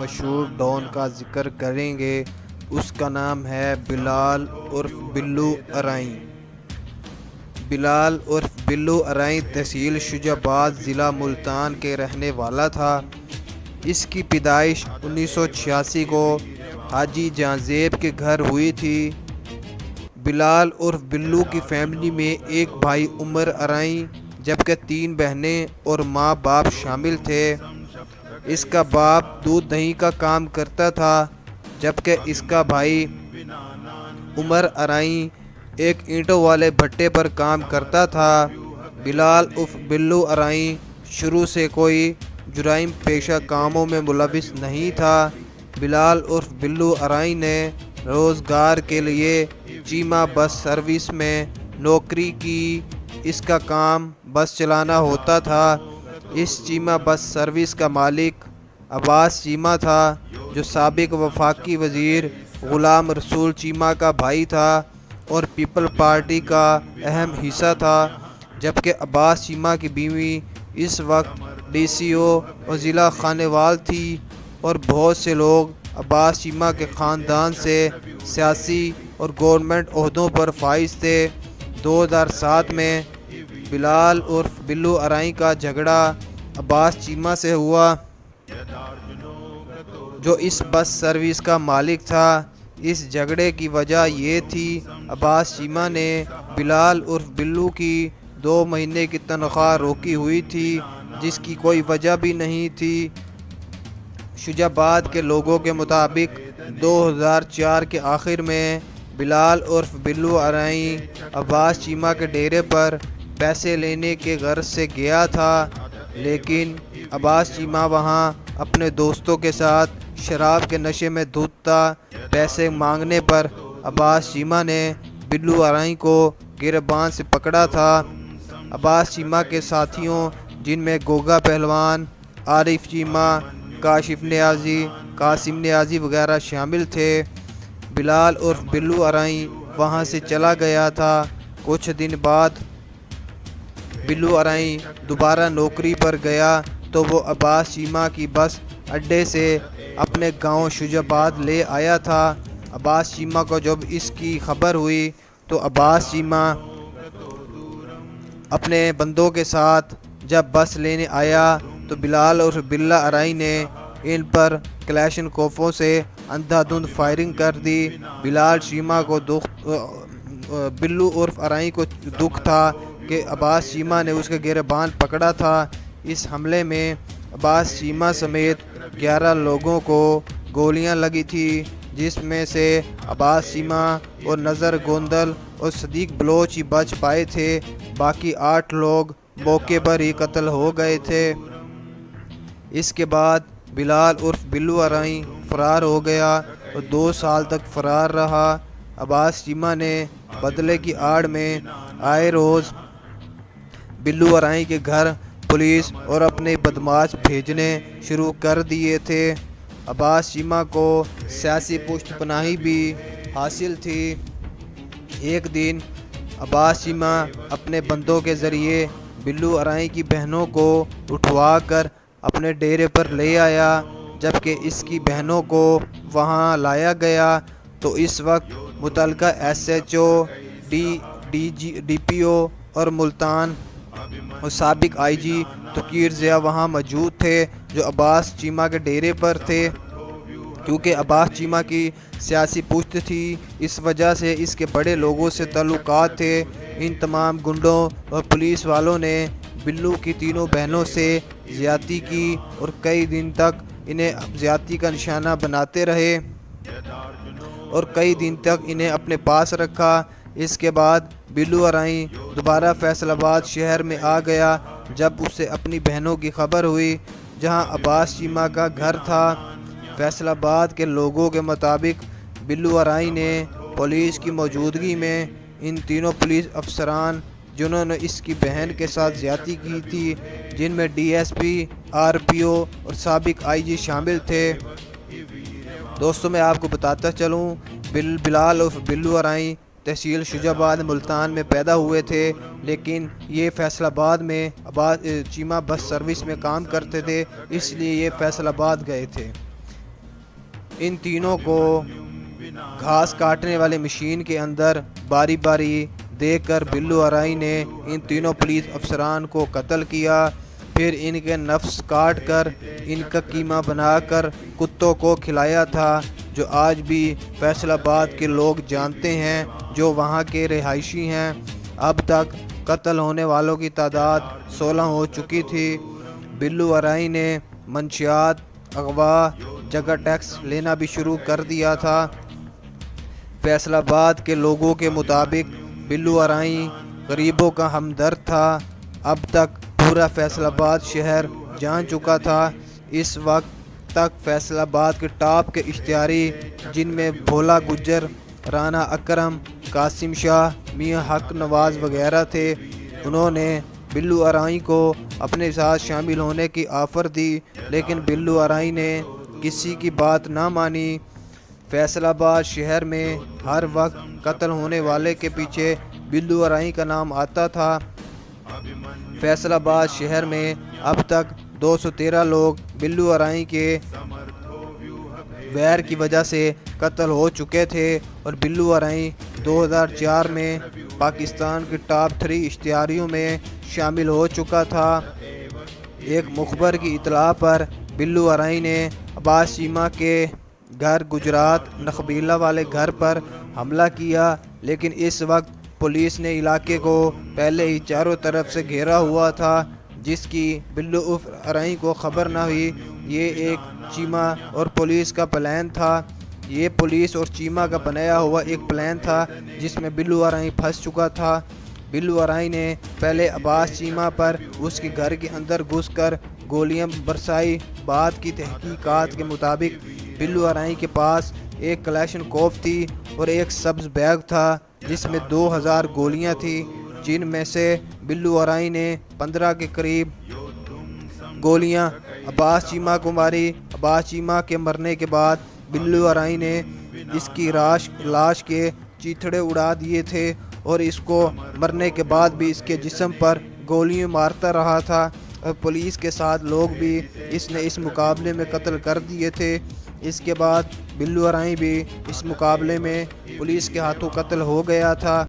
مشہور ڈان کا ذکر کریں گے۔ اس کا نام ہے بلال عرف بلو ارائیں۔ بلال عرف بلو ارائیں تحصیل شجاع آباد ضلع ملتان کے رہنے والا تھا۔ اس کی پیدائش 1986 کو حاجی جاں زیب کے گھر ہوئی تھی۔ بلال عرف بلو کی فیملی میں ایک بھائی عمر ارائیں جبکہ 3 بہنیں اور ماں باپ شامل تھے۔ اس کا باپ دودھ دہی کا کام کرتا تھا جبکہ اس کا بھائی عمر ارائیں ایک اینٹوں والے بھٹے پر کام کرتا تھا۔ بلال عرف بلو ارائیں شروع سے کوئی جرائم پیشہ کاموں میں ملوث نہیں تھا۔ بلال عرف بلو ارائیں نے روزگار کے لیے چیمہ بس سروس میں نوکری کی۔ اس کا کام بس چلانا ہوتا تھا۔ اس چیمہ بس سروس کا مالک عباس چیمہ تھا جو سابق وفاقی وزیر غلام رسول چیمہ کا بھائی تھا اور پیپل پارٹی کا اہم حصہ تھا، جبکہ عباس چیمہ کی بیوی اس وقت ڈی سی او اور ضلع خانیوال تھی اور بہت سے لوگ عباس چیمہ کے خاندان سے سیاسی اور گورنمنٹ عہدوں پر فائز تھے۔ 2007 میں بلال عرف بلو ارائیں کا جھگڑا عباس چیمہ سے ہوا جو اس بس سروس کا مالک تھا۔ اس جھگڑے کی وجہ یہ تھی عباس چیمہ نے بلال عرف بلو کی 2 مہینے کی تنخواہ روکی ہوئی تھی جس کی کوئی وجہ بھی نہیں تھی۔ شجاع آباد کے لوگوں کے مطابق 2004 کے آخر میں بلال عرف بلو ارائیں عباس چیمہ کے ڈیرے پر پیسے لینے کے غرض سے گیا تھا، لیکن عباس چیمہ وہاں اپنے دوستوں کے ساتھ شراب کے نشے میں دھت تھا۔ پیسے مانگنے پر عباس چیمہ نے بلو ارائیں کو گریباں سے پکڑا تھا۔ عباس چیمہ کے ساتھیوں جن میں گوگا پہلوان، عارف چیمہ، کاشف نیازی، قاسم نیازی وغیرہ شامل تھے۔ بلال عرف بلو ارائیں وہاں سے چلا گیا تھا۔ کچھ دن بعد بلو ارائیں دوبارہ نوکری پر گیا تو وہ عباس چیمہ کی بس اڈے سے اپنے گاؤں شجاع آباد لے آیا تھا۔ عباس چیمہ کو جب اس کی خبر ہوئی تو عباس چیمہ اپنے بندوں کے ساتھ جب بس لینے آیا تو بلال عرف بلو ارائیں نے ان پر کلاشنکوفوں سے اندھا دھند فائرنگ کر دی۔ بلو عرف ارائیں کو دکھ تھا کہ عباس چیمہ نے اس کے گریباں پکڑا تھا۔ اس حملے میں عباس چیمہ سمیت 11 لوگوں کو گولیاں لگی تھی، جس میں سے عباس چیمہ اور نذر گوندل اور صدیق بلوچ ہی بچ پائے تھے۔ باقی 8 لوگ موقع پر ہی قتل ہو گئے تھے۔ اس کے بعد بلال عرف بلو ارائیں فرار ہو گیا اور 2 سال تک فرار رہا۔ عباس چیمہ نے بدلے کی آڑ میں آئے روز بلو ارائیں کے گھر پولیس اور اپنے بدماش بھیجنے شروع کر دیے تھے۔ عباس چیمہ کو سیاسی پشت پناہی بھی حاصل تھی۔ ایک دن عباس چیمہ اپنے بندوں کے ذریعے بلو ارائیں کی بہنوں کو اٹھوا کر اپنے ڈیرے پر لے آیا۔ جبکہ اس کی بہنوں کو وہاں لایا گیا تو اس وقت متعلقہ S H O, D P O اور ملتان اور سابق آئی جی توقیر ضیاء وہاں موجود تھے جو عباس چیمہ کے ڈیرے پر تھے۔ کیونکہ عباس چیمہ کی سیاسی پشت تھی، اس وجہ سے اس کے بڑے لوگوں سے تعلقات تھے۔ ان تمام گنڈوں اور پولیس والوں نے بلو کی تینوں بہنوں سے زیادتی کی اور کئی دن تک انہیں زیادتی کا نشانہ بناتے رہے اور کئی دن تک انہیں اپنے پاس رکھا۔ اس کے بعد بلو ارائیں دوبارہ فیصل آباد شہر میں آ گیا جب اسے اپنی بہنوں کی خبر ہوئی جہاں عباس چیمہ کا گھر تھا۔ فیصل آباد کے لوگوں کے مطابق بلو ارائیں نے پولیس کی موجودگی میں ان تینوں پولیس افسران جنہوں نے اس کی بہن کے ساتھ زیادتی کی تھی، جن میں D S P, R P O اور سابق آئی جی شامل تھے۔ دوستوں میں آپ کو بتاتا چلوں بلال عرف بلو ارائیں تحصیل شجاع آباد ملتان میں پیدا ہوئے تھے، لیکن یہ فیصل آباد میں چیمہ بس سروس میں کام کرتے تھے، اس لیے یہ فیصل آباد گئے تھے۔ ان تینوں کو گھاس کاٹنے والے مشین کے اندر باری باری دیکھ کر بلو ارائی نے ان تینوں پولیس افسران کو قتل کیا، پھر ان کے نفس کاٹ کر ان کا قیمہ بنا کر کتوں کو کھلایا تھا، جو آج بھی فیصل آباد کے لوگ جانتے ہیں جو وہاں کے رہائشی ہیں۔ اب تک قتل ہونے والوں کی تعداد 16 ہو چکی تھی۔ بلو ارائی نے منشیات، اغوا، جگہ ٹیکس لینا بھی شروع کر دیا تھا۔ فیصل آباد کے لوگوں کے مطابق بلو ارائی غریبوں کا ہمدرد تھا۔ اب تک پورا فیصل آباد شہر جان چکا تھا۔ اس وقت تک فیصل آباد کے ٹاپ کے اشتہاری، جن میں بھولا گجر، رانا اکرم، قاسم شاہ، میاں حق نواز وغیرہ تھے، انہوں نے بلو ارائی کو اپنے ساتھ شامل ہونے کی آفر دی، لیکن بلو ارائی نے کسی کی بات نہ مانی۔ فیصل آباد شہر میں ہر وقت قتل ہونے والے کے پیچھے بلو ارائی کا نام آتا تھا۔ فیصل آباد شہر میں اب تک 213 لوگ بلو ارائی کے ویر کی وجہ سے قتل ہو چکے تھے، اور بلو ارائی 2004 میں پاکستان کے ٹاپ 3 اشتہاریوں میں شامل ہو چکا تھا۔ ایک مخبر کی اطلاع پر بلو ارائی نے عباس چیمہ کے گھر گجرات نخبیلہ والے گھر پر حملہ کیا، لیکن اس وقت پولیس نے علاقے کو پہلے ہی چاروں طرف سے گھیرا ہوا تھا، جس کی بلو ارائی کو خبر نہ ہوئی۔ یہ ایک چیمہ اور پولیس کا پلان تھا۔ یہ پولیس اور چیمہ کا بنایا ہوا ایک پلان تھا جس میں بلو ارائی پھنس چکا تھا۔ بلو ارائی نے پہلے عباس چیمہ پر اس کے گھر کے اندر گھس کر گولیاں برسائی۔ بعد کی تحقیقات کے مطابق بلو ارائی کے پاس ایک کلاشن کوف تھی اور ایک سبز بیگ تھا جس میں 2000 گولیاں تھیں، جن میں سے بلو ارائی نے 15 کے قریب گولیاں عباس چیمہ کو ماری۔ عباس چیمہ کے مرنے کے بعد بلو ارائی نے اس کی لاش کے چیتھڑے اڑا دیے تھے، اور اس کو مرنے کے بعد بھی اس کے جسم پر گولیاں مارتا رہا تھا، اور پولیس کے ساتھ لوگ بھی اس نے اس مقابلے میں قتل کر دیے تھے۔ اس کے بعد بلو ارائی بھی اس مقابلے میں پولیس کے ہاتھوں قتل ہو گیا تھا۔